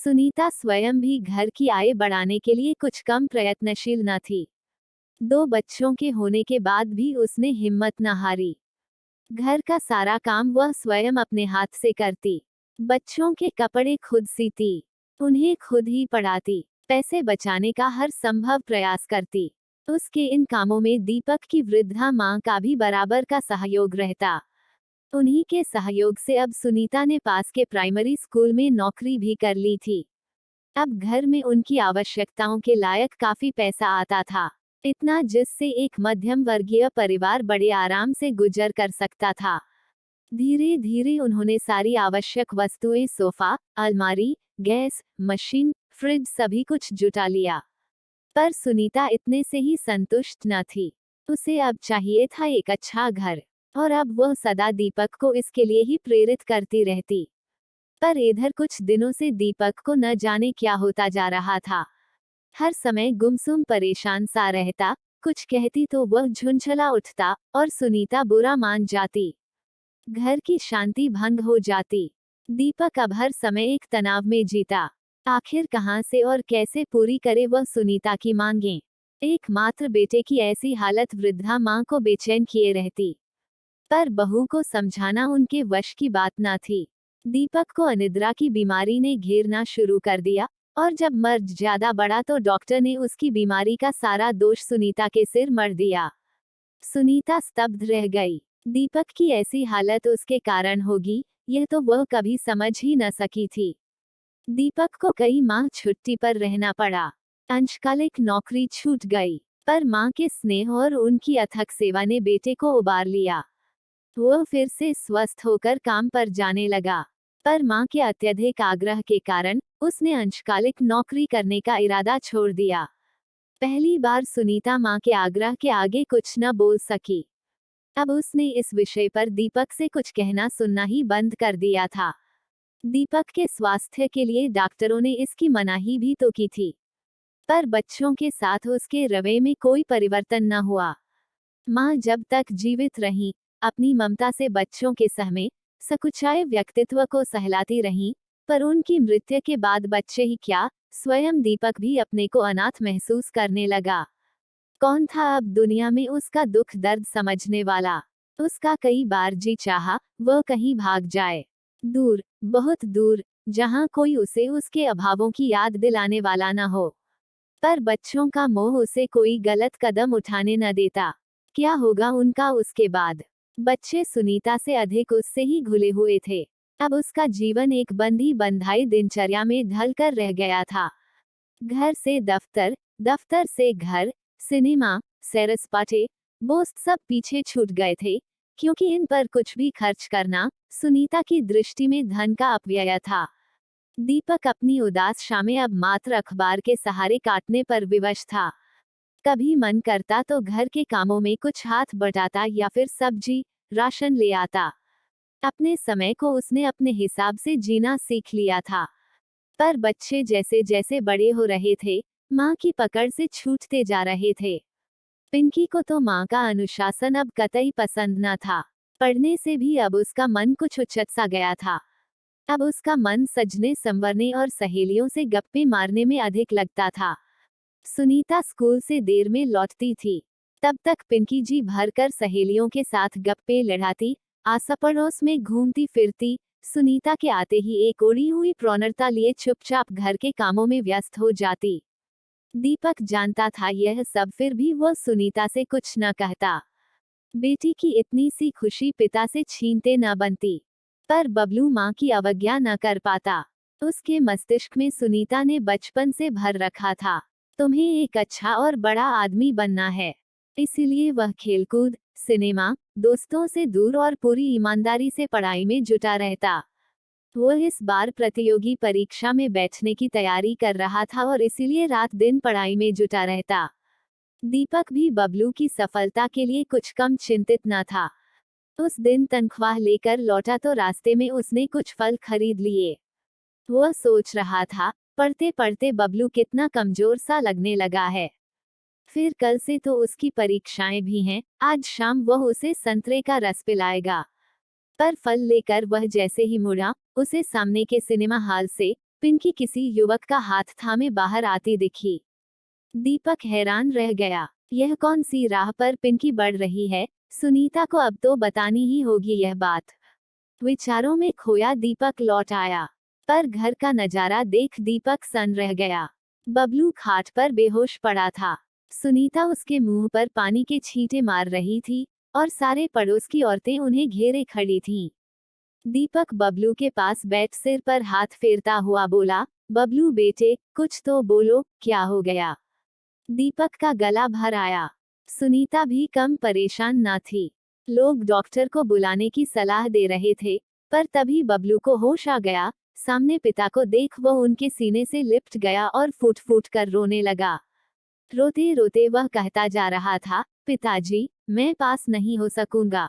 सुनीता स्वयं भी घर की आय बढ़ाने के लिए कुछ कम प्रयत्नशील न थी। 2 बच्चों के होने के बाद भी उसने हिम्मत न हारी। घर का सारा काम वह स्वयं अपने हाथ से करती। बच्चों के कपड़े खुद सीती, उन्हें खुद ही पढ़ाती, पैसे बचाने का हर संभव प्रयास करती। उसके इन कामों में दीपक की वृद्धा मां का भी बराबर का सहयोग रहता। उन्हीं के सहयोग से अब सुनीता ने पास के प्राइमरी स्कूल में नौकरी भी कर ली थी। अब घर में उनकी आवश्यकताओं के लायक काफी पैसा आता था, इतना जिससे एक मध्यम वर्गीय परिवार बड़े आराम से गुजर कर सकता था। धीरे धीरे उन्होंने सारी आवश्यक वस्तुएं, सोफा, अलमारी, गैस, मशीन, फ्रिज सभी कुछ जुटा लिया। पर सुनीता इतने से ही संतुष्ट न थी। उसे अब चाहिए था एक अच्छा घर, और अब वह सदा दीपक को इसके लिए ही प्रेरित करती रहती। पर इधर कुछ दिनों से दीपक को न जाने क्या होता जा रहा था। हर समय गुमसुम परेशान सा रहता, कुछ कहती तो वह झुंझला उठता और सुनीता बुरा मान जाती। घर की शांति भंग हो जाती। दीपक अब हर समय एक तनाव में जीता। आखिर कहां से और कैसे पूरी करे वह सुनीता की मांगें। एकमात्र बेटे की ऐसी हालत वृद्धा मां को बेचैन किए रहती। पर बहू को समझाना उनके वश की बात न थी। दीपक को अनिद्रा की बीमारी ने घेरना शुरू कर दिया, और जब मर्ज ज्यादा बढ़ा तो डॉक्टर ने उसकी बीमारी का सारा दोष सुनीता के सिर मढ़ दिया। सुनीता स्तब्ध रह गई। दीपक की ऐसी हालत उसके कारण होगी, यह तो वह कभी समझ ही न सकी थी। दीपक को कई माह छुट्टी पर रहना पड़ा। अंशकालिक नौकरी छूट गई, पर मां के स्नेह और उनकी अथक सेवा ने बेटे को उबार लिया। वह फिर से स्वस्थ होकर काम पर जाने लगा, पर मां के अत्यधिक आग्रह के कारण उसने अंशकालिक नौकरी करने का इरादा छोड़ दिया। पहली बार सुनीता मां के आग्रह के आगे कुछ न बोल सकी। अब उसने इस विषय पर दीपक से कुछ कहना सुनना ही बंद कर दिया था। दीपक के स्वास्थ्य के लिए डॉक्टरों ने इसकी मनाही भी तो की थी, पर बच्चों के साथ उसके रवैये में कोई परिवर्तन न हुआ। मां जब तक जीवित रहीं, अपनी ममता से बच्चों के सहमे सकुचाए व्यक्तित्व को सहलाती रहीं, पर उनकी मृत्यु के बाद बच्चे ही क्या, स्वयं दीपक भी अपने को अनाथ महसूस करने लगा। कौन था अब दुनिया में उसका दुख दर्द समझने वाला। उसका कई बार जी चाहा वह कहीं भाग जाए, दूर, बहुत दूर, जहां कोई उसे उसके अभावों की याद दिलाने वाला न हो। पर बच्चों का मोह उसे कोई गलत कदम उठाने न देता। क्या होगा उनका उसके बाद। बच्चे सुनीता से अधिक उससे ही घुले हुए थे। अब उसका जीवन एक बंधी बंधाई दिनचर्या में ढल कर रह गया था। घर से दफ्तर, दफ्तर से घर, सिनेमा, सैर सपाटे, दोस्त सब पीछे छूट गए थे, क्योंकि इन पर कुछ भी खर्च करना सुनीता की दृष्टि में धन का अपव्यय था। दीपक अपनी उदास शामें अब मात्र अखबार के सहारे काटने पर विवश था। कभी मन करता तो घर के कामों में कुछ हाथ बटाता या फिर सब्जी, राशन ले आता। अपने समय को उसने अपने हिसाब से जीना सीख लिया था। पर बच्चे जैसे जैसे बड़े हो रहे थे, मां की पकड़ से छूटते जा रहे थे। पिंकी को तो मां का अनुशासन अब कतई पसंद न था। पढ़ने से भी अब उसका मन कुछ उचट सा गया था। अब उसका मन सजने संवरने और सहेलियों से गप्पे मारने में अधिक लगता था। सुनीता स्कूल से देर में लौटती थी, तब तक पिंकी जी भरकर सहेलियों के साथ गप्पे लड़ाती, आस पड़ोस में घूमती फिरती। सुनीता के आते ही एक उड़ी हुई प्रौढ़ता लिए चुपचाप घर के कामों में व्यस्त हो जाती। दीपक जानता था यह सब, फिर भी वह सुनीता से कुछ न कहता। बेटी की इतनी सी खुशी पिता से छीनते न बनती, पर बबलू मां की अवज्ञा न कर पाता। उसके मस्तिष्क में सुनीता ने बचपन से भर रखा था, तुम्हें एक अच्छा और बड़ा आदमी बनना है। इसीलिए वह खेलकूद, सिनेमा, दोस्तों से दूर और पूरी ईमानदारी से पढ़ाई में जुटा रहता। वह इस बार प्रतियोगी परीक्षा में बैठने की तैयारी कर रहा था और इसीलिए रात दिन पढ़ाई में जुटा रहता। दीपक भी बबलू की सफलता के लिए कुछ कम चिंतित न था। उस दिन तनख्वाह लेकर लौटा तो रास्ते में उसने कुछ फल खरीद लिए। वह सोच रहा था, पढ़ते पढ़ते बबलू कितना कमजोर सा लगने लगा है। फिर कल से तो उसकी परीक्षाएं भी हैं, आज शाम वह उसे संतरे का रस पिलाएगा। पर फल लेकर वह जैसे ही मुड़ा, उसे सामने के सिनेमा हॉल से पिंकी किसी युवक का हाथ थामे बाहर आती दिखी। दीपक हैरान रह गया। यह कौन सी राह पर पिंकी बढ़ रही है? सुनीता को अब तो बतानी ही होगी यह बात। विचारों में खोया दीपक लौट आया, पर घर का नजारा देख दीपक सन रह गया। बबलू खाट पर बेहोश पड़ा था। सुनीता उसके मुंह पर पानी के छींटे मार रही थी और सारे पड़ोस की औरतें उन्हें घेरे खड़ी थीं। दीपक बबलू के पास बैठ सिर पर हाथ फेरता हुआ बोला, बबलू बेटे, कुछ तो बोलो, क्या हो गया? दीपक का गला भर आया। सुनीता भी कम परेशान ना थी। लोग डॉक्टर को बुलाने की सलाह दे रहे थे, पर तभी बबलू को होश आ गया। सामने पिता को देख वह उनके सीने से लिपट गया और फूट फूट कर रोने लगा। रोते रोते वह कहता जा रहा था, पिताजी, मैं पास नहीं हो सकूंगा।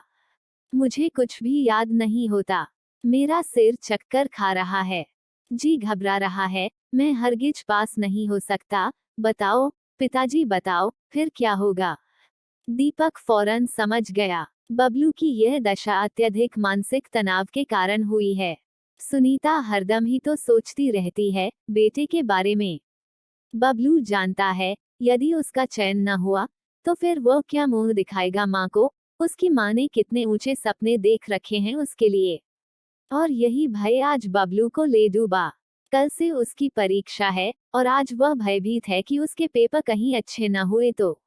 मुझे कुछ भी याद नहीं होता। मेरा सिर चक्कर खा रहा है। जी घबरा रहा है। मैं हरगिज पास नहीं हो सकता। बताओ पिताजी, बताओ, फिर क्या होगा? दीपक फौरन समझ गया। बबलू की यह दशा अत्यधिक मानसिक तनाव के कारण हुई है। सुनीता हरदम ही तो सोचती रहती है बेटे के बारे में। बबलू जानता है, यदि उसका चयन न हुआ तो फिर वह क्या मुंह दिखाएगा माँ को? उसकी माँ ने कितने ऊंचे सपने देख रखे हैं उसके लिए, और यही भय आज बबलू को ले डूबा। कल से उसकी परीक्षा है और आज वह भयभीत है कि उसके पेपर कहीं अच्छे न हुए तो।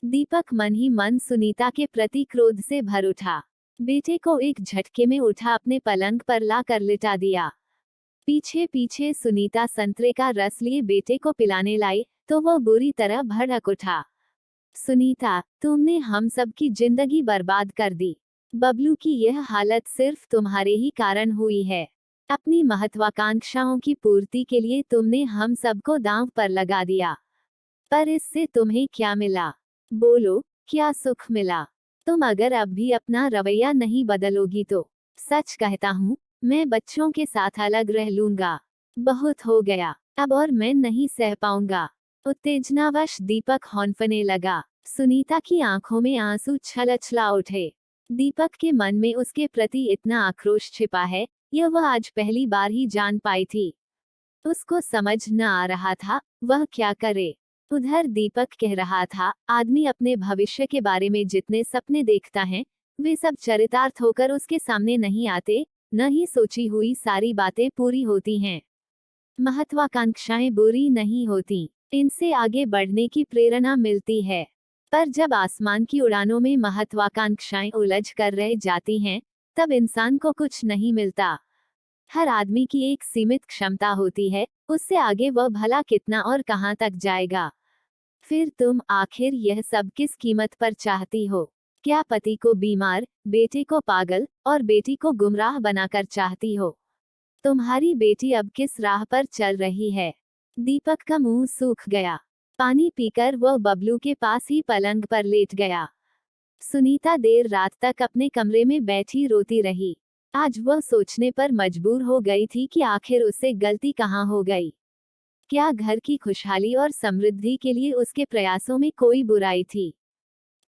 दीपक मन ही मन सुनीता के प्रति क्रोध से भर उठा। बेटे को एक झटके में उठा अपने पलंग पर ला कर लिटा दिया। पीछे पीछे सुनीता संतरे का रस लिए बेटे को पिलाने लाई तो वह बुरी तरह भड़क उठा। सुनीता, तुमने हम सब की जिंदगी बर्बाद कर दी। बबलू की यह हालत सिर्फ तुम्हारे ही कारण हुई है। अपनी महत्वाकांक्षाओं की पूर्ति के लिए तुमने हम सबको दांव पर लगा दिया। पर इससे तुम्हें क्या मिला? बोलो, क्या सुख मिला? तुम अगर अब भी अपना रवैया नहीं बदलोगी तो सच कहता हूँ, मैं बच्चों के साथ अलग रह लूंगा। बहुत हो गया अब, और मैं नहीं सह पाऊंगा। उत्तेजनावश दीपक हौंफने लगा। सुनीता की आंखों में आंसू छलछला उठे। दीपक के मन में उसके प्रति इतना आक्रोश छिपा है, यह वह आज पहली बार ही जान पाई थी। उसको समझ न आ रहा था वह क्या करे। उधर दीपक कह रहा था, आदमी अपने भविष्य के बारे में जितने सपने देखता है, वे सब चरितार्थ होकर उसके सामने नहीं आते, न ही सोची हुई सारी बातें पूरी होती हैं। महत्वाकांक्षाएं बुरी नहीं होती, इनसे आगे बढ़ने की प्रेरणा मिलती है। पर जब आसमान की उड़ानों में महत्वाकांक्षाएं उलझ कर रह जाती हैं, तब इंसान को कुछ नहीं मिलता। हर आदमी की एक सीमित क्षमता होती है, उससे आगे वह भला कितना और कहां तक जाएगा। फिर तुम आखिर यह सब किस कीमत पर चाहती हो? क्या पति को बीमार, बेटे को पागल और बेटी को गुमराह बनाकर चाहती हो? तुम्हारी बेटी अब किस राह पर चल रही है? दीपक का मुंह सूख गया। पानी पीकर वह बबलू के पास ही पलंग पर लेट गया। सुनीता देर रात तक अपने कमरे में बैठी रोती रही। आज वह सोचने पर मजबूर हो गई थी कि आखिर उससे गलती कहाँ हो गई। क्या घर की खुशहाली और समृद्धि के लिए उसके प्रयासों में कोई बुराई थी?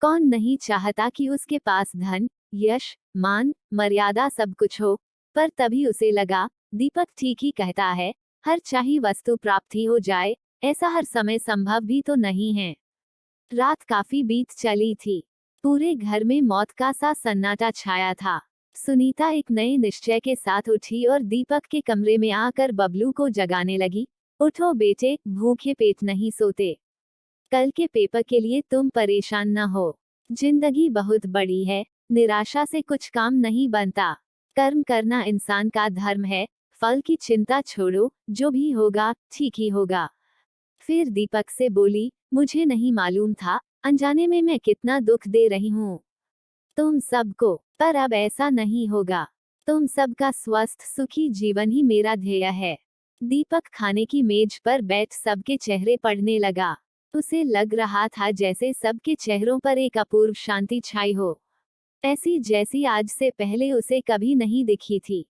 कौन नहीं चाहता कि उसके पास धन, यश, मान, मर्यादा सब कुछ हो, पर तभी उसे लगा, दीपक ठीक ही कहता है, हर चाही वस्तु प्राप्ति हो जाए, ऐसा हर समय संभव भी तो नहीं है। रात काफी बीत चली थी। पूरे घर में मौत का सा सन्नाटा छाया था। सुनीता एक नए निश्चय के साथ उठी और दीपक के कमरे में आकर बबलू को जगाने लगी। उठो बेटे, भूखे पेट नहीं सोते। कल के पेपर के लिए तुम परेशान न हो। जिंदगी बहुत बड़ी है, निराशा से कुछ काम नहीं बनता। कर्म करना इंसान का धर्म है, फल की चिंता छोड़ो, जो भी होगा ठीक ही होगा। फिर दीपक से बोली, मुझे नहीं मालूम था, अनजाने में मैं कितना दुख दे रही हूँ तुम सबको, पर अब ऐसा नहीं होगा। तुम सबका स्वस्थ सुखी जीवन ही मेरा ध्येय है। दीपक खाने की मेज पर बैठ सबके चेहरे पढ़ने लगा। उसे लग रहा था जैसे सबके चेहरों पर एक अपूर्व शांति छाई हो, ऐसी जैसी आज से पहले उसे कभी नहीं दिखी थी।